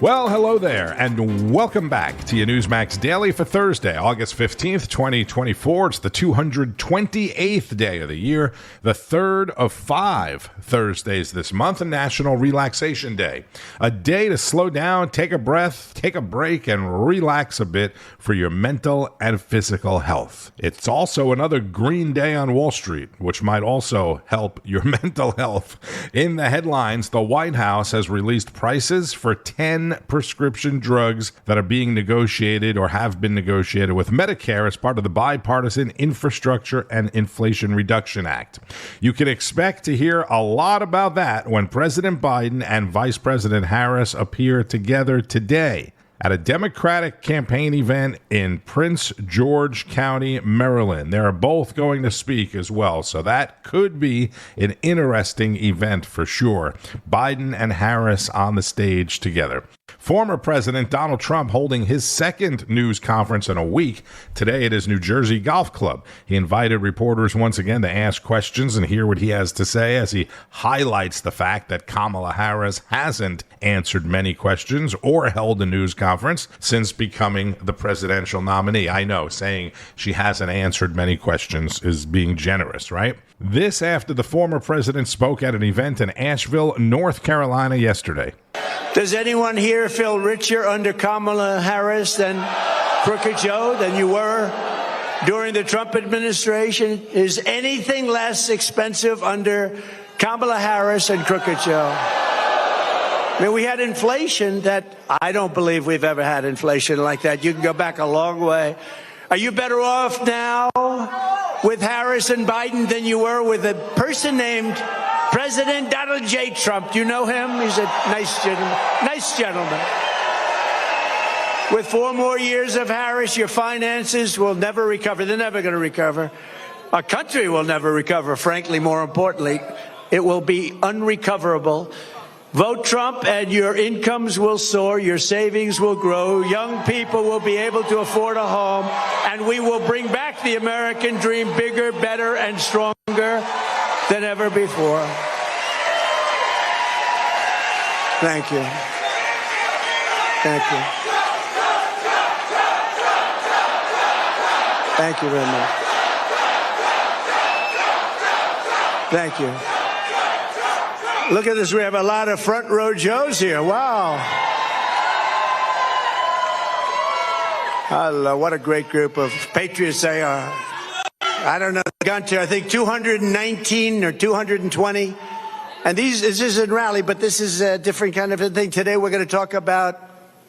Well, hello there, and welcome back to your Newsmax Daily for Thursday, August 15th, 2024. It's the 228th day of the year, the third of 5 Thursdays this month, and National Relaxation Day. A day to slow down, take a breath, take a break, and relax a bit for your mental and physical health. It's also another green day on Wall Street, which might also help your mental health. In the headlines, the White House has released prices for 10 prescription drugs that are being negotiated or have been negotiated with Medicare as part of the Bipartisan Infrastructure and Inflation Reduction Act. You can expect to hear a lot about that when President Biden and Vice President Harris appear together today at a Democratic campaign event in Prince George County, Maryland. They're both going to speak as well, so that could be an interesting event for sure. Biden and Harris on the stage together. Former President Donald Trump holding his second news conference in a week today at his New Jersey golf club. He invited reporters once again to ask questions and hear what he has to say as he highlights the fact that Kamala Harris hasn't answered many questions or held a news conference since becoming the presidential nominee. I know, saying she hasn't answered many questions is being generous, right? This after the former president spoke at an event in Asheville, North Carolina yesterday. Does anyone here feel richer under Kamala Harris than Crooked Joe, than you were during the Trump administration? Is anything less expensive under Kamala Harris and Crooked Joe? I mean, we had inflation that I don't believe we've ever had inflation like that. You can go back a long way. Are you better off now with Harris and Biden than you were with a person named President Donald J. Trump? Do you know him? He's a nice gentleman. Nice gentleman. With 4 more years of Harris, your finances will never recover. They're never going to recover. Our country will never recover, frankly, more importantly. It will be unrecoverable. Vote Trump and your incomes will soar, your savings will grow, young people will be able to afford a home, and we will bring back the American dream bigger, better, and stronger than ever before. Thank you. Thank you. Thank you very much. Thank you. Look at this. We have a lot of front row Joes here. Wow. Hello. What a great group of patriots they are. I don't know. Gone to, I think, 219 or 220. And this isn't rally, but this is a different kind of a thing. Today we're going to talk about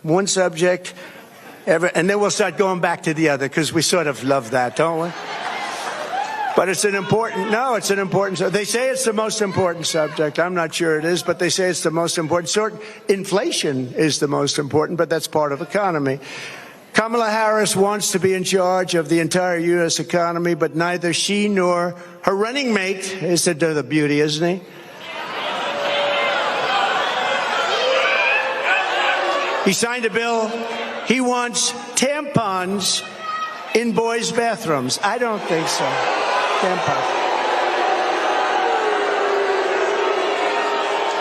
one subject, and then we'll start going back to the other, because we sort of love that, don't we? But it's an important, they say it's the most important subject. I'm not sure it is, but they say it's the most important. Inflation is the most important, but that's part of economy. Kamala Harris wants to be in charge of the entire U.S. economy, but neither she nor her running mate is to do the beauty, isn't he? He signed a bill. He wants tampons in boys' bathrooms. I don't think so.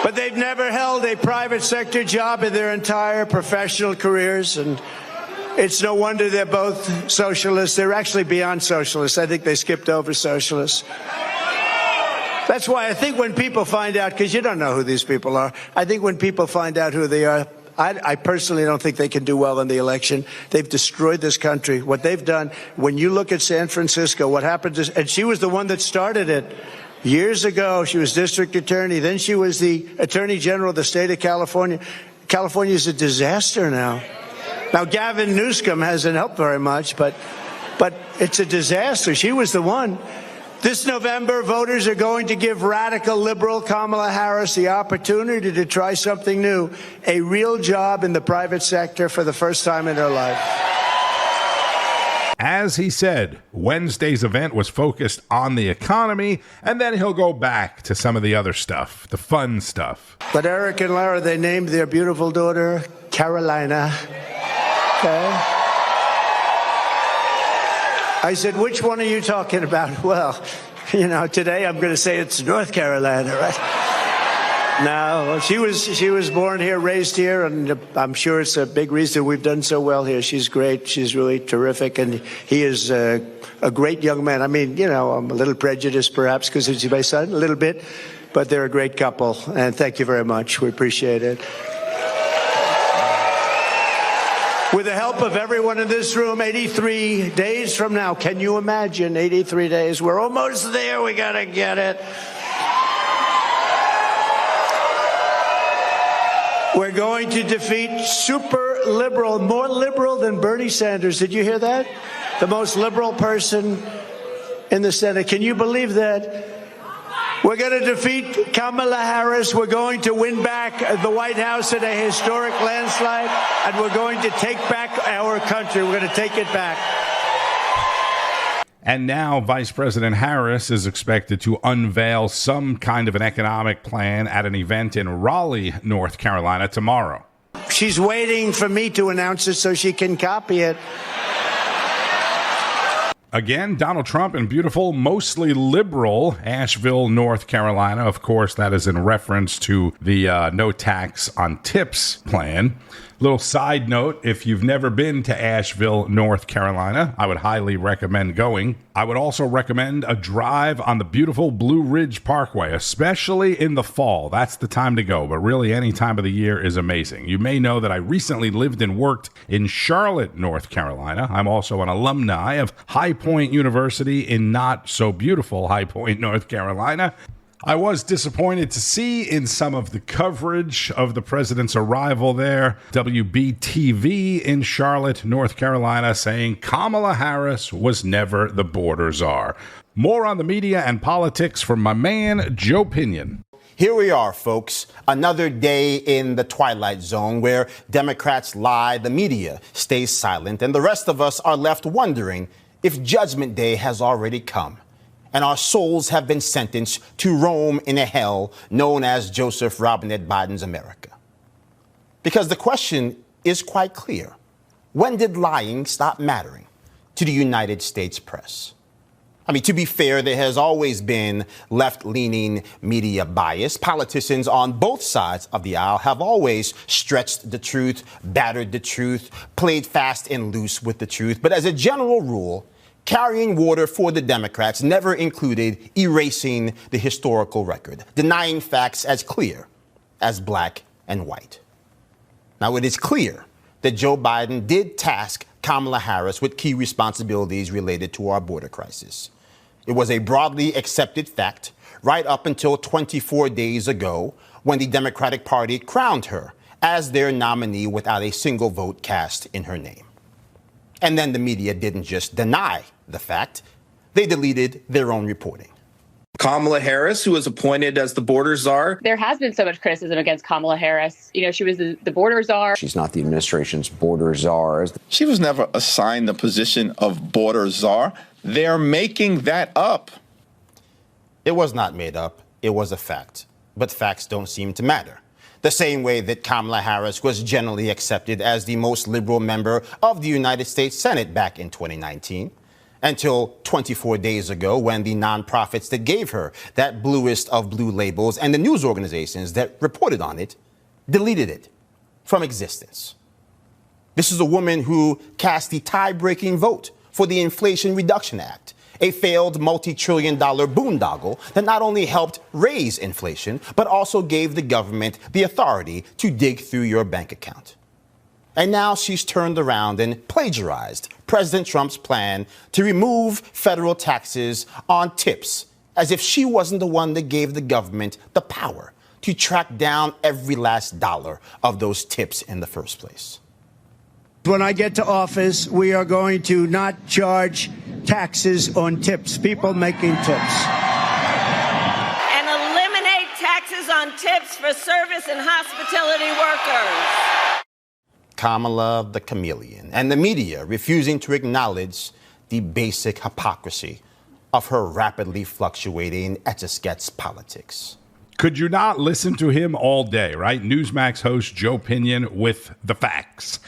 But they've never held a private sector job in their entire professional careers, and it's no wonder they're both socialists. They're actually beyond socialists. I think they skipped over socialists. That's why I think when people find out, because you don't know who these people are, I think when people find out who they are, I personally don't think they can do well in the election. They've destroyed this country. What they've done, when you look at San Francisco, what happened is, and she was the one that started it years ago. She was district attorney. Then she was the attorney general of the state of California. California is a disaster now. Now, Gavin Newsom hasn't helped very much, but it's a disaster. She was the one. This November, voters are going to give radical liberal Kamala Harris the opportunity to try something new, a real job in the private sector for the first time in her life. As he said, Wednesday's event was focused on the economy, and then he'll go back to some of the other stuff, the fun stuff. But Eric and Lara, they named their beautiful daughter Carolina. Okay. I said, which one are you talking about? Well, You know, today I'm going to say it's North Carolina, right? No, she was born here, raised here, and I'm sure it's a big reason we've done so well here. She's great. She's really terrific, and he is a great young man. I mean, you know, I'm a little prejudiced perhaps because he's my son, a little bit, but they're a great couple, and thank you very much. We appreciate it. With the help of everyone in this room, 83 days from now, can you imagine 83 days? We're almost there. We got to get it. We're going to defeat super liberal, more liberal than Bernie Sanders. Did you hear that? The most liberal person in the Senate. Can you believe that? We're going to defeat Kamala Harris. We're going to win back the White House in a historic landslide, and we're going to take back our country. We're going to take it back. And now Vice President Harris is expected to unveil some kind of an economic plan at an event in Raleigh, North Carolina tomorrow. She's waiting for me to announce it so she can copy it. Again, Donald Trump in beautiful, mostly liberal Asheville, North Carolina. Of course, that is in reference to the no tax on tips plan. Little side note, if you've never been to Asheville, North Carolina, I would highly recommend going. I would also recommend a drive on the beautiful Blue Ridge Parkway, especially in the fall. That's the time to go, but really any time of the year is amazing. You may know that I recently lived and worked in Charlotte, North Carolina. I'm also an alumni of High Point University in not so beautiful High Point, North Carolina. I was disappointed to see in some of the coverage of the president's arrival there, WBTV in Charlotte, North Carolina, saying Kamala Harris was never the border czar. More on the media and politics from my man, Joe Pinion. Here we are, folks. Another day in the twilight zone where Democrats lie, the media stays silent, and the rest of us are left wondering if Judgment Day has already come and our souls have been sentenced to roam in a hell known as Joseph Robinette Biden's America. Because the question is quite clear. When did lying stop mattering to the United States press? I mean, to be fair, there has always been left-leaning media bias. Politicians on both sides of the aisle have always stretched the truth, battered the truth, played fast and loose with the truth. But as a general rule, carrying water for the Democrats never included erasing the historical record, denying facts as clear as black and white. Now, it is clear that Joe Biden did task Kamala Harris with key responsibilities related to our border crisis. It was a broadly accepted fact right up until 24 days ago when the Democratic Party crowned her as their nominee without a single vote cast in her name. And then the media didn't just deny the fact, they deleted their own reporting. Kamala Harris, who was appointed as the border czar. There has been so much criticism against Kamala Harris. You know, she was the border czar. She's not the administration's border czar. She was never assigned the position of border czar. They're making that up. It was not made up. It was a fact. But facts don't seem to matter. The same way that Kamala Harris was generally accepted as the most liberal member of the United States Senate back in 2019. Until 24 days ago, when the nonprofits that gave her that bluest of blue labels and the news organizations that reported on it deleted it from existence. This is a woman who cast the tie-breaking vote for the Inflation Reduction Act, a failed multi-trillion-dollar boondoggle that not only helped raise inflation, but also gave the government the authority to dig through your bank account. And now she's turned around and plagiarized President Trump's plan to remove federal taxes on tips, as if she wasn't the one that gave the government the power to track down every last dollar of those tips in the first place. When I get to office, we are going to not charge taxes on tips, people making tips. And eliminate taxes on tips for service and hospitality workers. Kamala the chameleon, and the media refusing to acknowledge the basic hypocrisy of her rapidly fluctuating Etch-a-Sketch politics. Could you not listen to him all day, right? Newsmax host Joe Pinion with the facts.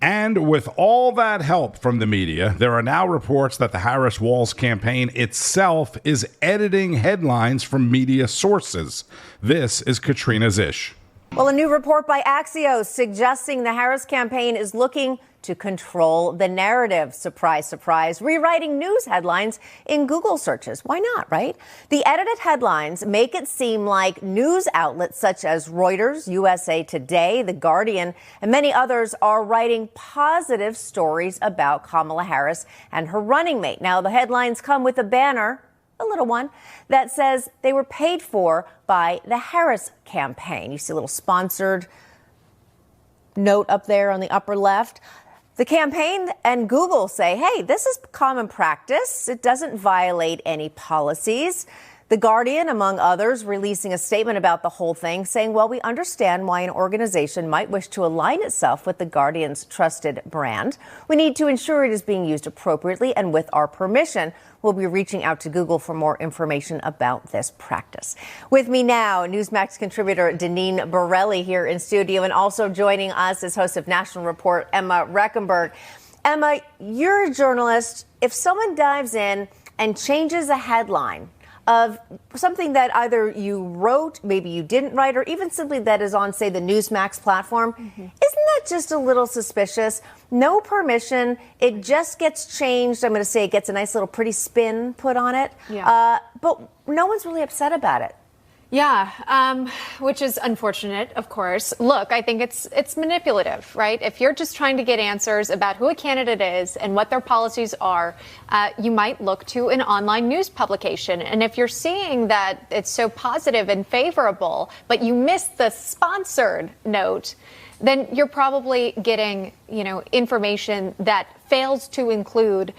And with all that help from the media, there are now reports that the Harris-Walz campaign itself is editing headlines from media sources. This is Katrina Zish. Well, a new report by Axios suggesting the Harris campaign is looking to control the narrative. Surprise, surprise. Rewriting news headlines in Google searches. Why not, right? The edited headlines make it seem like news outlets such as Reuters, USA Today, The Guardian, and many others are writing positive stories about Kamala Harris and her running mate. Now, the headlines come with a banner, a little one, that says they were paid for by the Harris campaign. You see a little sponsored note up there on the upper left. The campaign and Google say, hey, this is common practice. It doesn't violate any policies. The Guardian, among others, releasing a statement about the whole thing, saying, well, we understand why an organization might wish to align itself with the Guardian's trusted brand. We need to ensure it is being used appropriately and with our permission. We'll be reaching out to Google for more information about this practice. With me now, Newsmax contributor Deneen Borelli here in studio, and also joining us as host of National Report, Emma Rechenberg. Emma, you're a journalist. If someone dives in and changes a headline of something that either you wrote, maybe you didn't write, or even simply that is on, say, the Newsmax platform, isn't that just a little suspicious? No permission. It just gets changed. I'm going to say it gets a nice little pretty spin put on it. Yeah. But no one's really upset about it. Yeah, which is unfortunate, of course. Look, I think it's manipulative, right? If you're just trying to get answers about who a candidate is and what their policies are, you might look to an online news publication. And if you're seeing that it's so positive and favorable, but you miss the sponsored note, then you're probably getting, information that fails to include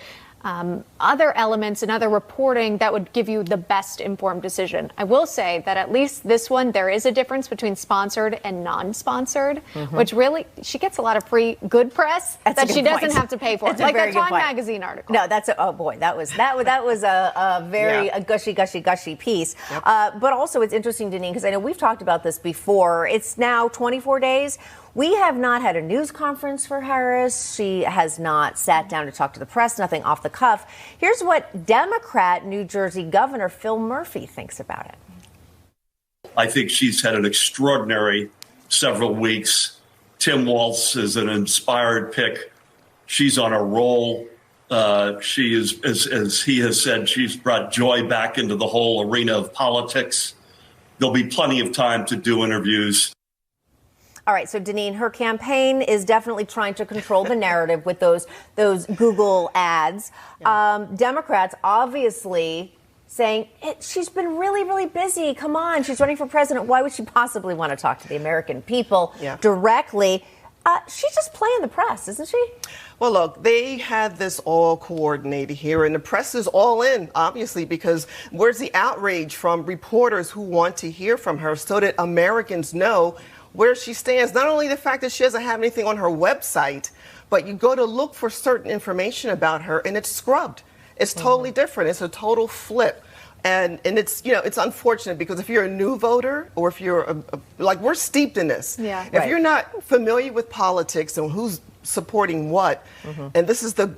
other elements and other reporting that would give you the best informed decision. I will say that at least this one, there is a difference between sponsored and non-sponsored, which really, she gets a lot of free good press that she doesn't have to pay for. Like that Time magazine article. No, that was a very gushy piece. Yep. But also it's interesting, Deneen, because I know we've talked about this before. It's now 24 days. We have not had a news conference for Harris. She has not sat down to talk to the press, nothing off the cuff. Here's what Democrat New Jersey Governor Phil Murphy thinks about it. I think she's had an extraordinary several weeks. Tim Walz is an inspired pick. She's on a roll. She is, as he has said, she's brought joy back into the whole arena of politics. There'll be plenty of time to do interviews. All right, so Deneen, her campaign is definitely trying to control the narrative with those Google ads. Yeah. Democrats obviously saying she's been really, really busy. Come on, she's running for president. Why would she possibly want to talk to the American people directly? She's just playing the press, isn't she? Well, look, they had this all coordinated here, and the press is all in, obviously, because where's the outrage from reporters who want to hear from her so that Americans know where she stands? Not only the fact that she doesn't have anything on her website, but you go to look for certain information about her and it's scrubbed. It's totally different. It's a total flip. And it's, it's unfortunate because if you're a new voter or if you're like, we're steeped in this. Yeah. If you're not familiar with politics and who's supporting what, and this is the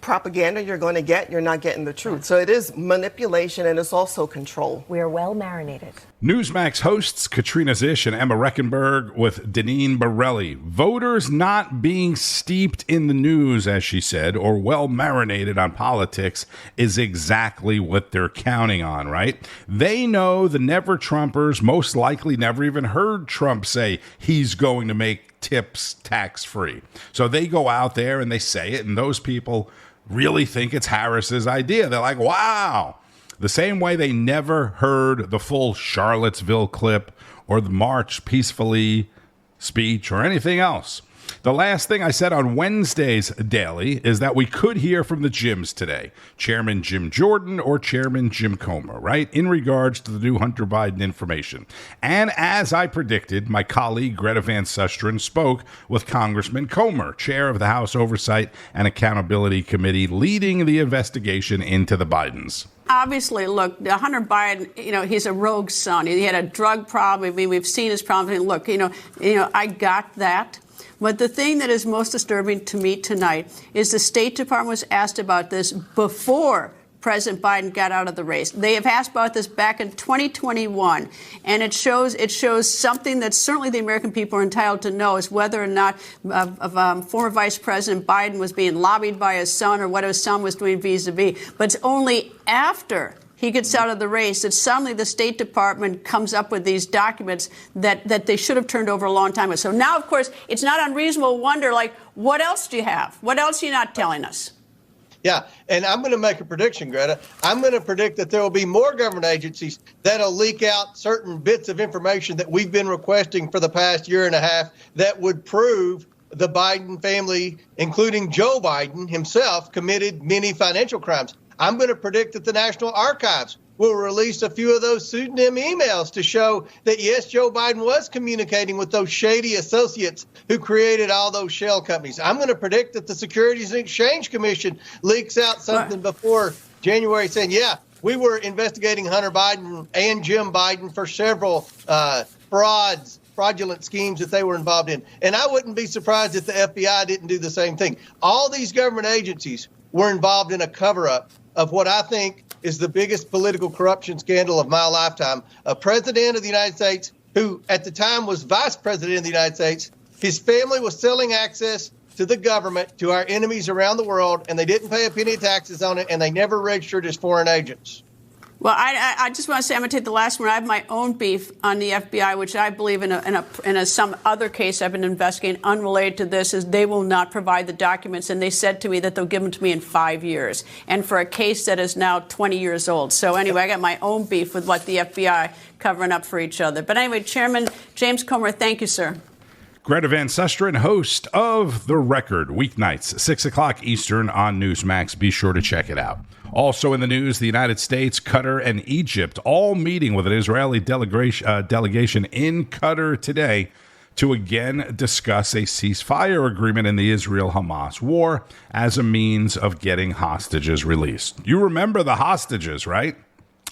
propaganda you're going to get, you're not getting the truth. So it is manipulation and it's also control. We are well marinated. Newsmax hosts Katrina Zish and Emma Rechenberg with Deneen Borelli. Voters not being steeped in the news, as she said, or well marinated on politics is exactly what they're counting on, right? They know the never-Trumpers most likely never even heard Trump say he's going to make tips tax-free. So they go out there and they say it, and those people really think it's Harris's idea. They're like, wow. The same way they never heard the full Charlottesville clip or the March Peacefully speech or anything else. The last thing I said on Wednesday's Daily is that we could hear from the Jims today, Chairman Jim Jordan or Chairman Jim Comer, right, in regards to the new Hunter Biden information. And as I predicted, my colleague Greta Van Susteren spoke with Congressman Comer, chair of the House Oversight and Accountability Committee, leading the investigation into the Bidens. Obviously, look, Hunter Biden, he's a rogue son. He had a drug problem. I mean, we've seen his problem. Look, I got that. But the thing that is most disturbing to me tonight is the State Department was asked about this before President Biden got out of the race. They have asked about this back in 2021, and it shows something that certainly the American people are entitled to know, is whether or not former Vice President Biden was being lobbied by his son or what his son was doing vis-a-vis. But it's only after he gets out of the race that suddenly the State Department comes up with these documents that they should have turned over a long time ago. So now, of course, it's not unreasonable to wonder, like, what else do you have? What else are you not telling us? Yeah, and I'm going to make a prediction, Greta. I'm going to predict that there will be more government agencies that'll leak out certain bits of information that we've been requesting for the past year and a half that would prove the Biden family, including Joe Biden himself, committed many financial crimes. I'm going to predict that the National Archives will release a few of those pseudonym emails to show that, yes, Joe Biden was communicating with those shady associates who created all those shell companies. I'm going to predict that the Securities and Exchange Commission leaks out something before January saying, yeah, we were investigating Hunter Biden and Jim Biden for several fraudulent schemes that they were involved in. And I wouldn't be surprised if the FBI didn't do the same thing. All these government agencies were involved in a cover-up of what I think is the biggest political corruption scandal of my lifetime. A president of the United States who at the time was vice president of the United States, his family was selling access to the government to our enemies around the world, and they didn't pay a penny of taxes on it, and they never registered as foreign agents. Well, I just want to say, I'm going to take the last one. I have my own beef on the FBI, which I believe in some other case I've been investigating unrelated to this, is they will not provide the documents. And they said to me that they'll give them to me in 5 years. And for a case that is now 20 years old. So anyway, I got my own beef with what the FBI covering up for each other. But anyway, Chairman James Comer, thank you, sir. Greta Van Susteren, host of The Record, weeknights, 6 o'clock Eastern on Newsmax. Be sure to check it out. Also in the news, the United States, Qatar, and Egypt all meeting with an Israeli delegation in Qatar today to again discuss a ceasefire agreement in the Israel-Hamas war as a means of getting hostages released. You remember the hostages, right?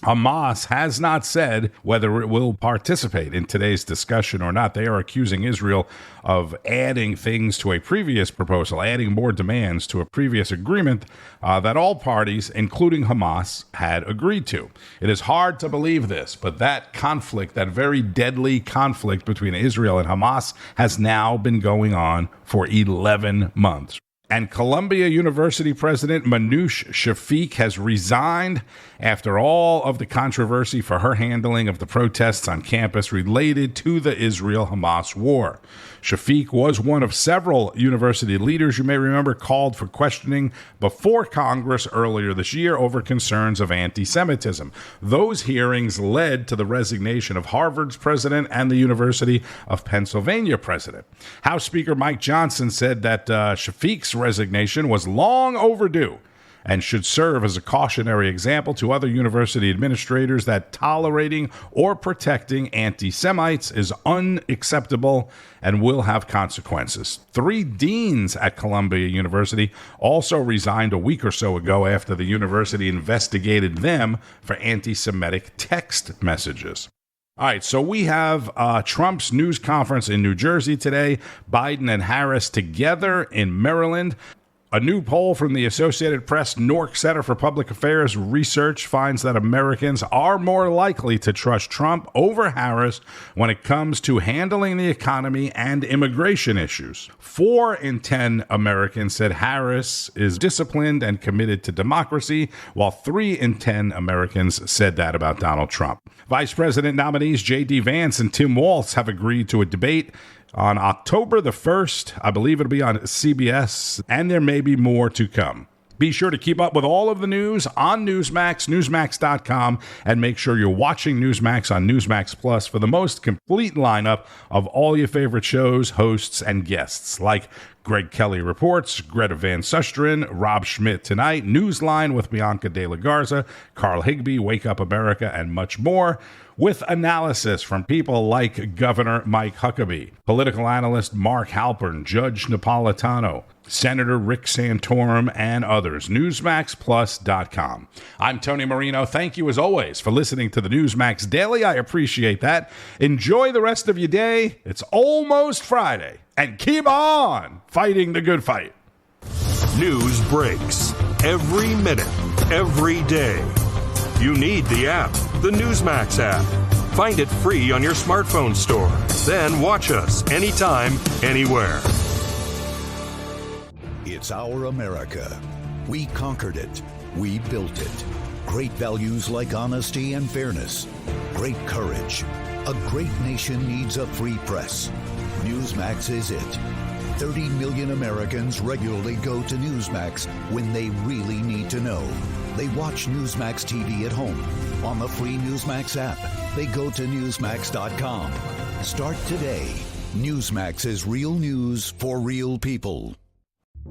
Hamas has not said whether it will participate in today's discussion or not. They are accusing Israel of adding things to a previous proposal, adding more demands to a previous agreement that all parties, including Hamas, had agreed to. It is hard to believe this, but that conflict, that very deadly conflict between Israel and Hamas, has now been going on for 11 months. And Columbia University President Manoush Shafiq has resigned after all of the controversy for her handling of the protests on campus related to the Israel-Hamas war. Shafiq was one of several university leaders, you may remember, called for questioning before Congress earlier this year over concerns of anti-Semitism. Those hearings led to the resignation of Harvard's president and the University of Pennsylvania president. House Speaker Mike Johnson said that Shafiq's resignation was long overdue and should serve as a cautionary example to other university administrators that tolerating or protecting anti-Semites is unacceptable and will have consequences. 3 deans at Columbia University also resigned a week or so ago after the university investigated them for anti-Semitic text messages. All right, so we have Trump's news conference in New Jersey today, Biden and Harris together in Maryland. A new poll from the Associated Press Nork Center for Public Affairs Research finds that Americans are more likely to trust Trump over Harris when it comes to handling the economy and immigration issues. 4 in 10 Americans said Harris is disciplined and committed to democracy, while 3 in 10 Americans said that about Donald Trump. Vice President nominees J.D. Vance and Tim Walz have agreed to a debate on October the 1st. I believe it'll be on CBS, and there may be more to come. Be sure to keep up with all of the news on Newsmax, Newsmax.com, and make sure you're watching Newsmax on Newsmax Plus for the most complete lineup of all your favorite shows, hosts, and guests, like Greg Kelly Reports, Greta Van Susteren, Rob Schmidt Tonight, Newsline with Bianca De La Garza, Carl Higbee, Wake Up America, and much more, with analysis from people like Governor Mike Huckabee, political analyst Mark Halpern, Judge Napolitano, Senator Rick Santorum, and others. NewsmaxPlus.com. I'm Tony Marino. Thank you, as always, for listening to the Newsmax Daily. I appreciate that. Enjoy the rest of your day. It's almost Friday. And keep on fighting the good fight. News breaks every minute, every day. You need the app, the Newsmax app. Find it free on your smartphone store. Then watch us anytime, anywhere. It's our America. We conquered it. We built it. Great values like honesty and fairness. Great courage. A great nation needs a free press. Newsmax is it. 30 million Americans regularly go to Newsmax when they really need to know. They watch Newsmax TV at home. On the free Newsmax app, they go to Newsmax.com. Start today. Newsmax is real news for real people.